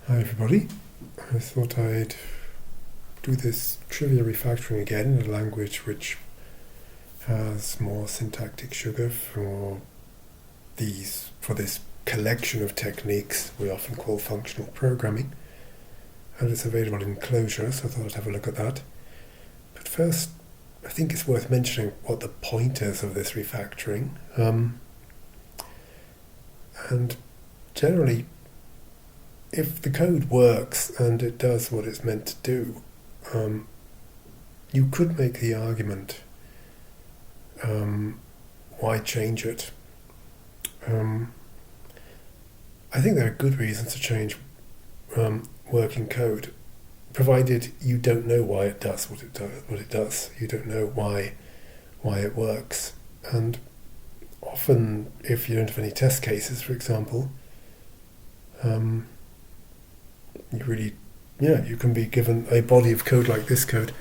Hi everybody. I thought I'd do this trivia refactoring again in a language which has more syntactic sugar for this collection of techniques we often call functional programming, and it's available in Clojure, so I thought I'd have a look at that. But first, I think it's worth mentioning what the point is of this refactoring. And generally, if the code works and it does what it's meant to do, you could make the argument, why change it? I think there are good reasons to change working code, provided you don't know why it does what it does. You don't know why it works. And often, if you don't have any test cases, for example, you can be given a body of code like this code,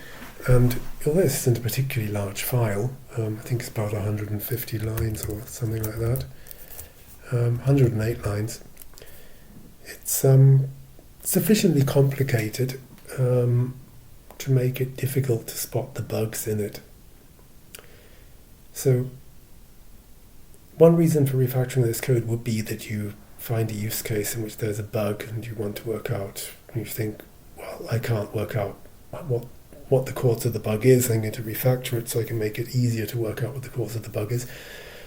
and although this isn't a particularly large file, I think it's about 150 lines or something like that, 108 lines, it's sufficiently complicated to make it difficult to spot the bugs in it. So one reason for refactoring this code would be that you find a use case in which there's a bug and you want to work out, and you think, well, I can't work out what the cause of the bug is. I'm going to refactor it so I can make it easier to work out what the cause of the bug is.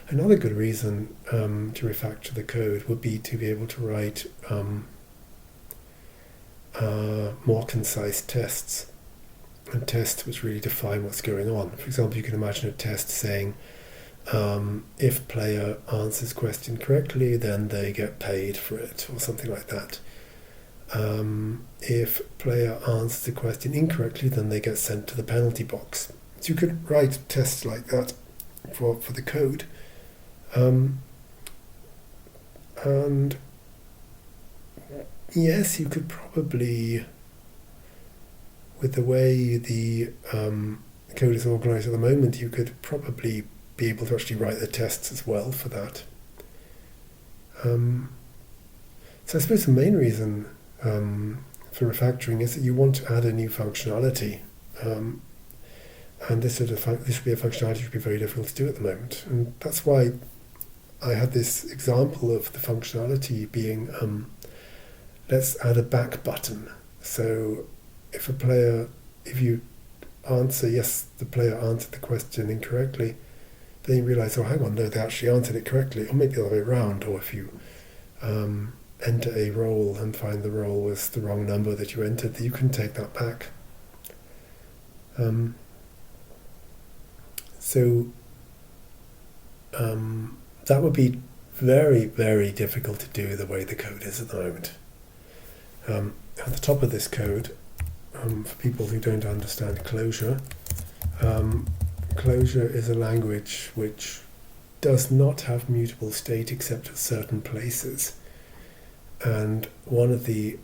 Another good reason to refactor the code would be to be able to write more concise tests, and tests which really define what's going on. For example, you can imagine a test saying, if player answers question correctly, then they get paid for it, or something like that. If player answers the question incorrectly, then they get sent to the penalty box. So you could write tests like that for the code. And yes, you could probably, with the way the code is organized at the moment, you could probably be able to actually write the tests as well for that. So I suppose the main reason for refactoring is that you want to add a new functionality, and this would be a functionality which would be very difficult to do at the moment, and that's why I had this example of the functionality being, let's add a back button. So if you answer yes, the player answered the question incorrectly, then you realise, oh, hang on, no, they actually answered it correctly, or maybe the other way around. Or if you enter a role and find the role was the wrong number that you entered, you can take that back. That would be very, very difficult to do the way the code is at the moment. At the top of this code, for people who don't understand Clojure, Clojure is a language which does not have mutable state except at certain places. And one of the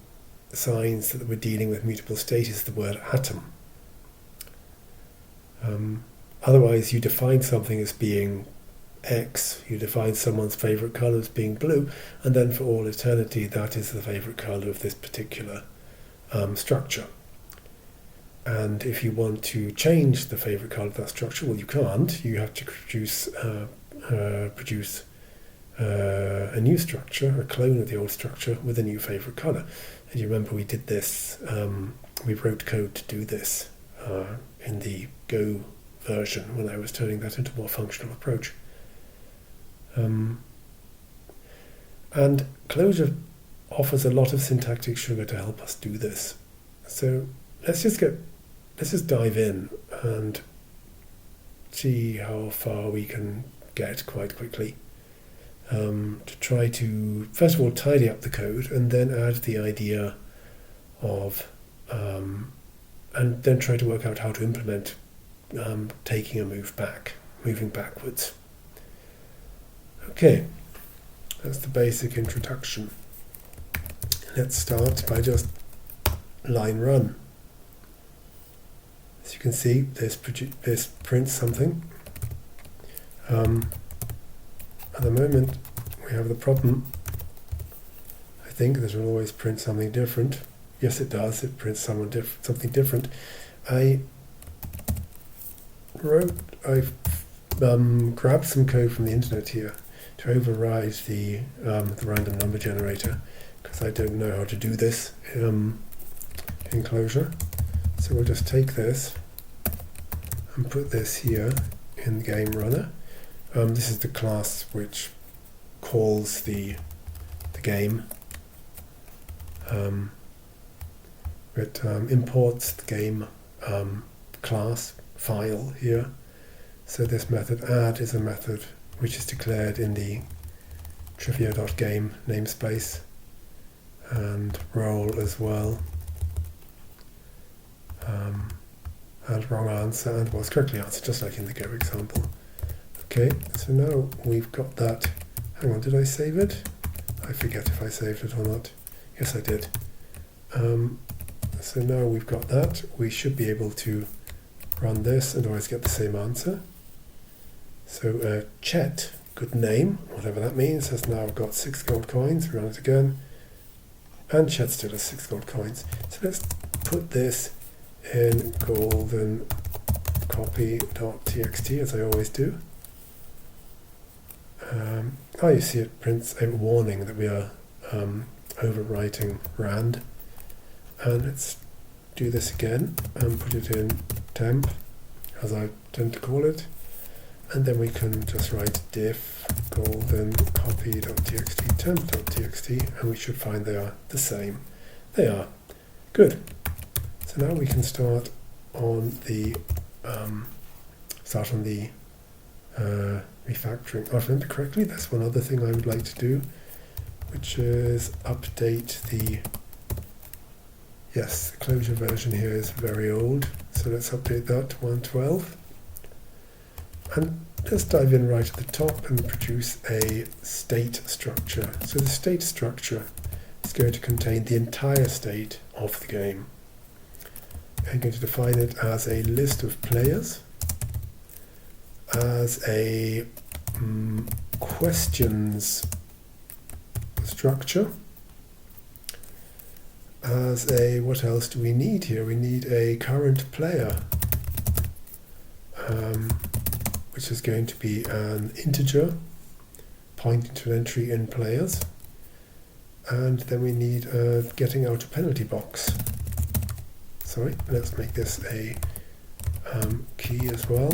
signs that we're dealing with mutable state is the word atom. Otherwise, you define something as being X, you define someone's favourite colour as being blue, and then for all eternity that is the favourite colour of this particular structure. And if you want to change the favourite colour of that structure, well, you can't. You have to produce a new structure, a clone of the old structure with a new favourite colour. And you remember we did this, we wrote code to do this in the Go version when I was turning that into a more functional approach. And Clojure offers a lot of syntactic sugar to help us do this. So let's just dive in and see how far we can get quite quickly. To try to, first of all, tidy up the code, and then add the idea of, and then try to work out how to implement taking a moving backwards. Okay, that's the basic introduction. Let's start by just line run. As you can see, this prints something. At the moment, we have the problem. I think that it will always print something different. Yes, it does. It prints something different. I've grabbed some code from the internet here to override the random number generator, because I don't know how to do this in Clojure. So we'll just take this and put this here in the game runner. This is the class which calls the game. It imports the game class file here. So this method add is a method which is declared in the trivia.game namespace, and role as well, and wrong answer and was correctly answered, just like in the Go example. Okay, so now we've got that. Hang on, did I save it? I forget if I saved it or not. Yes, I did. So now we've got that. We should be able to run this and always get the same answer. So Chet, good name, whatever that means, has now got 6 gold coins. We run it again, and Chet still has 6 gold coins. So let's put this in golden copy.txt, as I always do. You see it prints a warning that we are overwriting rand. And let's do this again and put it in temp, as I tend to call it. And then we can just write diff golden copy.txt temp.txt, and we should find they are the same. They are. Good. So now we can start on the refactoring. If I remember correctly, that's one other thing I would like to do, which is update the... Yes, the Clojure version here is very old, so let's update that to 1.12. And let's dive in right at the top and produce a state structure. So the state structure is going to contain the entire state of the game. I'm going to define it as a list of players, as a questions structure, as a, what else do we need here? We need a current player, which is going to be an integer pointing to an entry in players, and then we need a getting out a penalty box. Sorry, let's make this a key as well.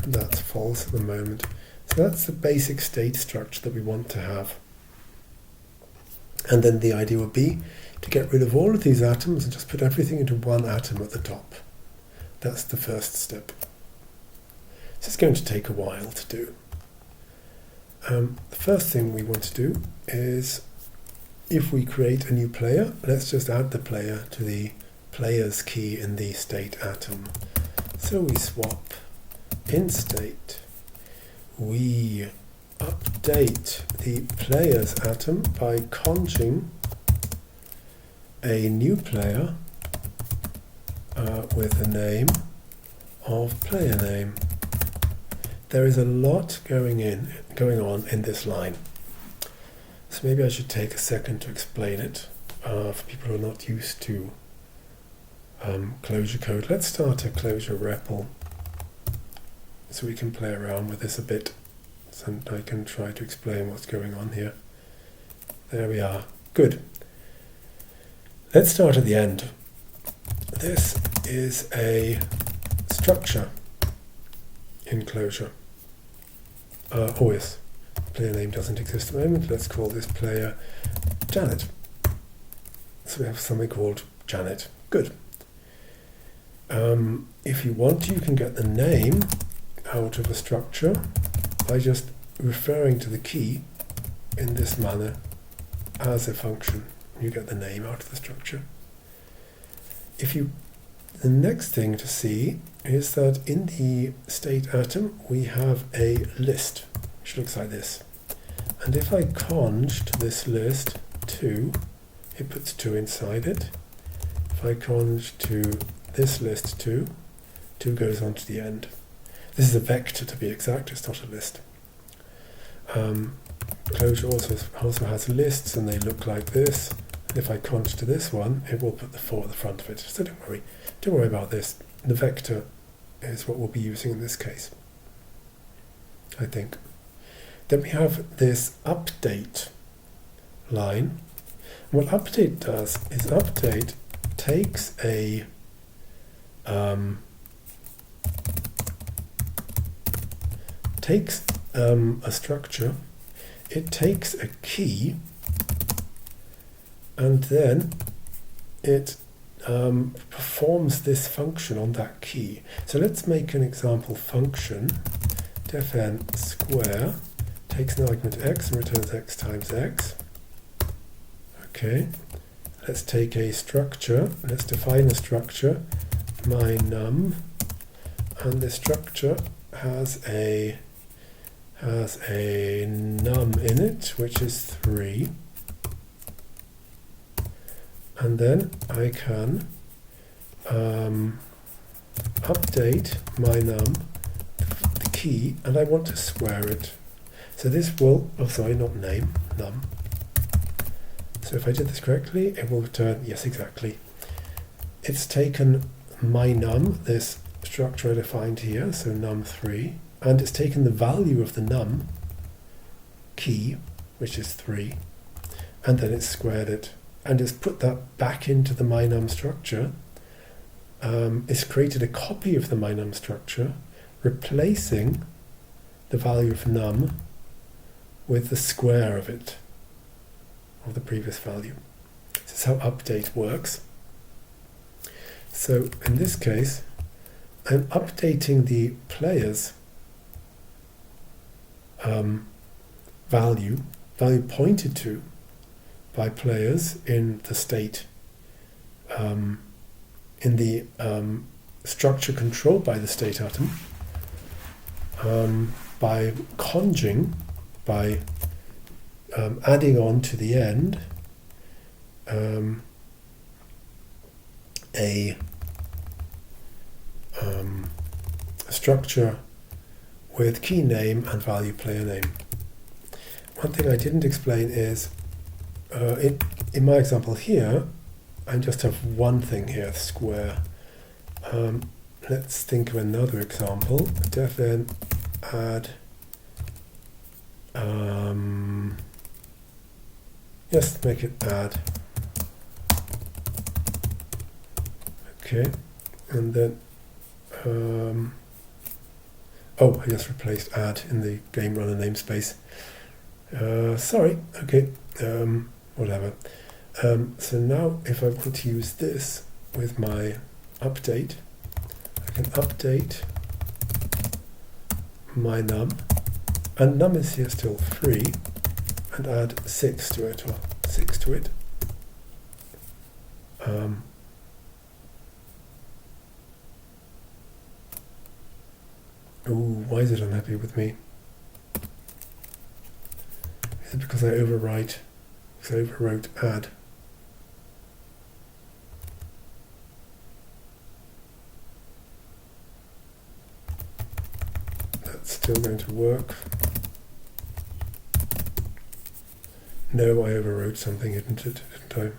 And that's false at the moment. So that's the basic state structure that we want to have. And then the idea would be to get rid of all of these atoms and just put everything into one atom at the top. That's the first step. This is going to take a while to do. The first thing we want to do is, if we create a new player, let's just add the player to the player's key in the state atom. So we swap in state. We update the player's atom by conjing a new player with the name of player name. There is a lot going on in this line. So maybe I should take a second to explain it for people who are not used to Clojure code. Let's start a Clojure REPL so we can play around with this a bit, so I can try to explain what's going on here. There we are. Good. Let's start at the end. This is a structure in Clojure. Always. Player name doesn't exist at the moment. Let's call this player Janet. So we have something called Janet. Good. If you want, you can get the name out of a structure by just referring to the key in this manner as a function. You get the name out of the structure. The next thing to see is that in the state atom we have a list which looks like this. And if I conged this list 2, it puts 2 inside it. If I conged to this list 2, 2 goes on to the end. This is a vector, to be exact, it's not a list. Clojure also has lists, and they look like this. And if I const to this one, it will put the 4 at the front of it. So don't worry about this. The vector is what we'll be using in this case, I think. Then we have this update line. What update does is update takes a structure, it takes a key, and then it performs this function on that key. So let's make an example function. Defn square takes an argument x and returns x times x. Okay, let's take a structure. Let's define a structure, my num, and the structure has a num in it, which is 3. And then I can update my num, the key, and I want to square it. So this will, oh sorry, not name, num. So if I did this correctly, it will return, yes, exactly. It's taken my num, this structure I defined here, so num3, and it's taken the value of the num key, which is 3, and then it's squared it. And it's put that back into the mynum structure. It's created a copy of the mynum structure, replacing the value of num with the square of it, of the previous value. This is how update works. So in this case, I'm updating the player's value pointed to by players in the state, in the structure controlled by the state atom, by conjing, by adding on to the end a structure with key name and value player name. One thing I didn't explain is in my example here, I just have one thing here, square. Let's think of another example. Defn add, just make it add. Okay, and then, oh, I just replaced add in the game runner namespace. Sorry, okay. Whatever. So now if I want to use this with my update, I can update my num, and num is here still 3, and add 6 to it, or 6 to it. Ooh, why is it unhappy with me? Is it because I overwrote add? That's still going to work. No, I overwrote something, didn't I?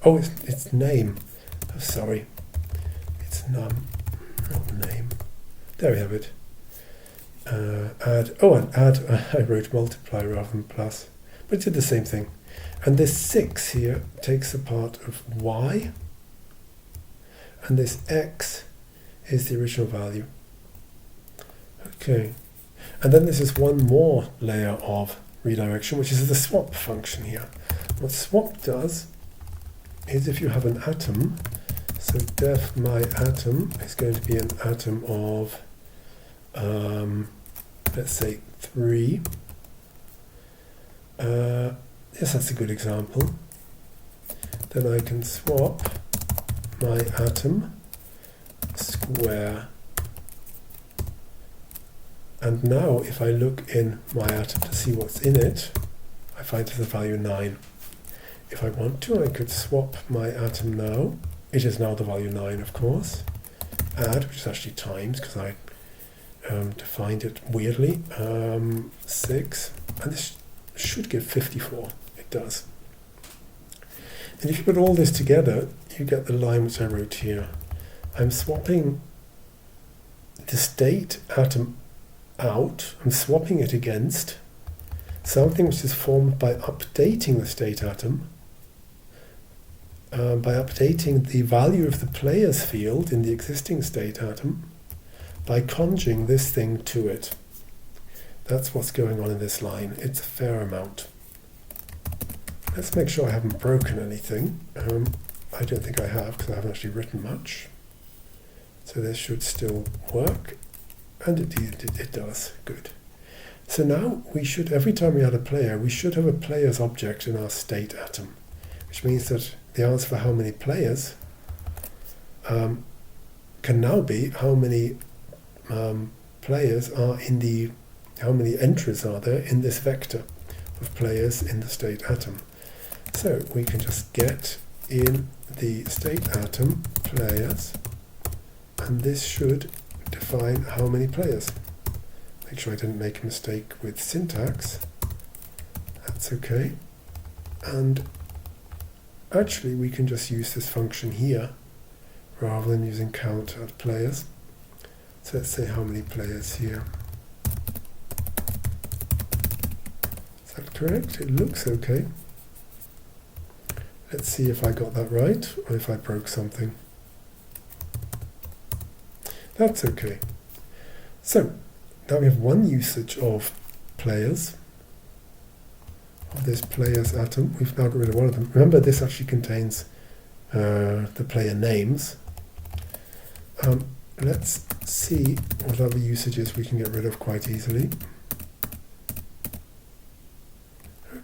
Oh, it's name. Oh, sorry. It's num, not name. There we have it. Add. Oh, and add. I wrote multiply rather than plus, but it did the same thing. And this 6 here takes a part of y, and this x is the original value. Okay, and then this is one more layer of redirection, which is the swap function here. What swap does is if you have an atom, so def my atom is going to be an atom of, let's say 3. Yes, that's a good example. Then I can swap my atom square. And now if I look in my atom to see what's in it, I find there's a value 9. If I want to, I could swap my atom now. It is now the value 9, of course. Add, which is actually times, because I defined it weirdly. 6, and this should give 54. It does. And if you put all this together, you get the line which I wrote here. I'm swapping the state atom out. I'm swapping it against something which is formed by updating the state atom, by updating the value of the players field in the existing state atom, by conjuring this thing to it. That's what's going on in this line. It's a fair amount. Let's make sure I haven't broken anything. I don't think I have, because I haven't actually written much. So this should still work, and it does. Good. So now we should, every time we add a player, we should have a players object in our state atom, which means that the answer for how many players can now be how many players are in the, how many entries are there in this vector of players in the state atom. So we can just get in the state atom players, and this should define how many players. Make sure I didn't make a mistake with syntax. That's okay. And actually we can just use this function here rather than using count at players. So let's say how many players here. Is that correct? It looks okay. Let's see if I got that right, or if I broke something. That's okay. So now we have one usage of players, of this players atom. We've now got rid of one of them. Remember, this actually contains the player names. Let's see what other usages we can get rid of quite easily.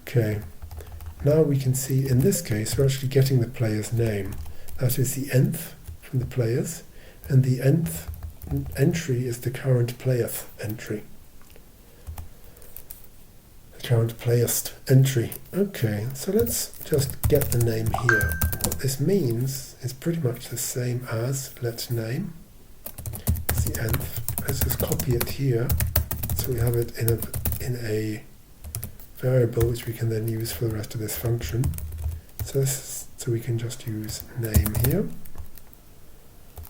Okay. Now we can see in this case we're actually getting the player's name. That is the nth from the players, and the nth entry is the current playerth entry. The current playerst entry. Okay, so let's just get the name here. What this means is pretty much the same as let name. It's the nth. Let's just copy it here so we have it in a variable which we can then use for the rest of this function. So we can just use name here,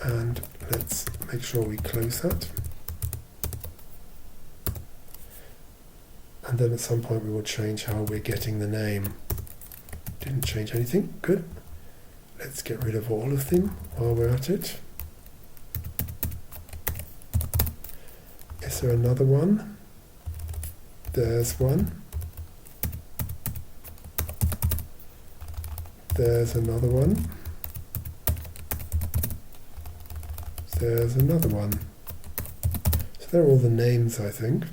and let's make sure we close that, and then at some point we will change how we're getting the name. Didn't change anything. Good. Let's get rid of all of them while we're at it. Is there another one? There's one. There's another one. There's another one. So they're all the names, I think.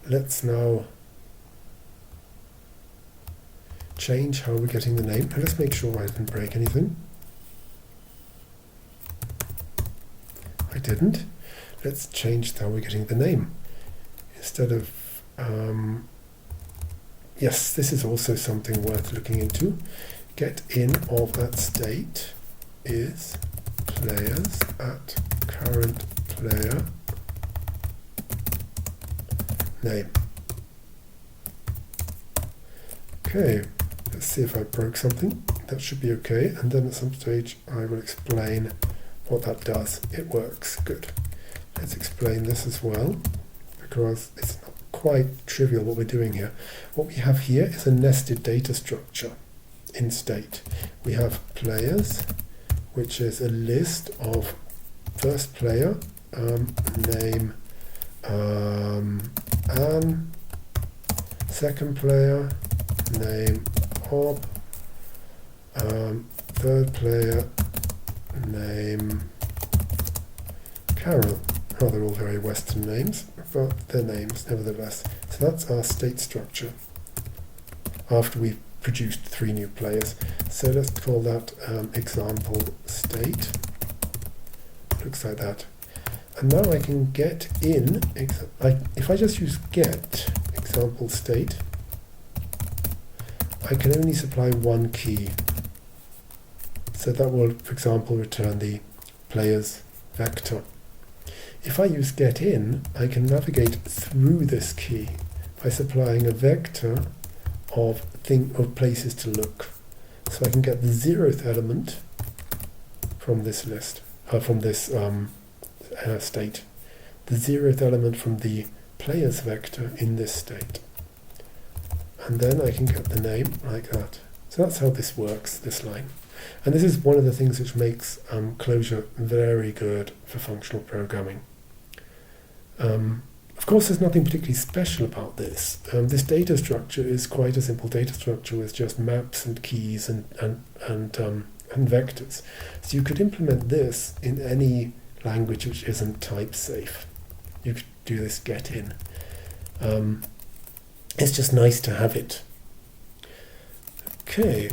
Let's now change how we're getting the name. And let's make sure I didn't break anything. I didn't. Let's change how we're getting the name. Instead of yes, this is also something worth looking into. Get in of that state is players at current player name. Okay, let's see if I broke something. That should be okay, and then at some stage I will explain what that does. It works. Good. Let's explain this as well, because it's not quite trivial what we're doing here. What we have here is a nested data structure in state. We have players, which is a list of first player, name Anne, second player, name Bob, third player, name Carol. Oh, they're all very Western names, but they're names nevertheless. So that's our state structure after we've produced 3 new players. So let's call that example state. Looks like that. And now I can get in, if I just use get example state, I can only supply one key. So that will, for example, return the players vector. If I use getIn, I can navigate through this key by supplying a vector of places to look. So I can get the 0th element from this list, from this state, the 0th element from the players vector in this state, and then I can get the name like that. So that's how this works, this line. And this is one of the things which makes Clojure very good for functional programming. Of course, there's nothing particularly special about this. This data structure is quite a simple data structure with just maps and keys and vectors. So you could implement this in any language which isn't type safe. You could do this getIn. It's just nice to have it. Okay,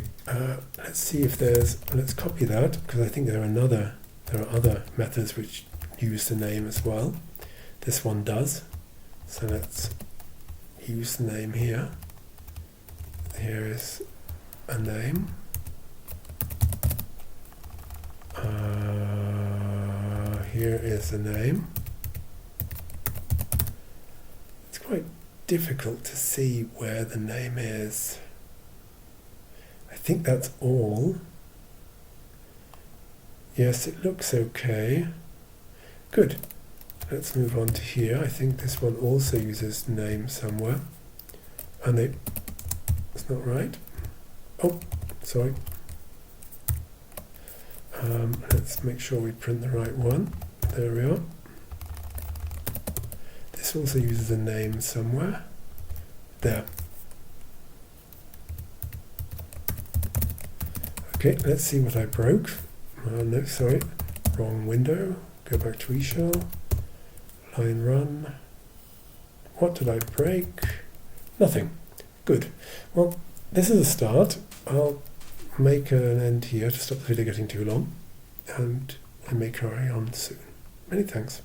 let's see if let's copy that, because I think there are other methods which use the name as well. This one does. So let's use the name here. Here is a name. Here is the name. It's quite difficult to see where the name is. I think that's all. Yes, it looks okay. Good. Let's move on to here. I think this one also uses name somewhere. And it's not right. Oh, sorry. Let's make sure we print the right one. There we are. This also uses a name somewhere. There. Okay, let's see what I broke. No, sorry, wrong window. Go back to eShell. Line run. What did I break? Nothing. Good. Well, this is a start. I'll make an end here to stop the video getting too long, and I may carry on soon. Many thanks.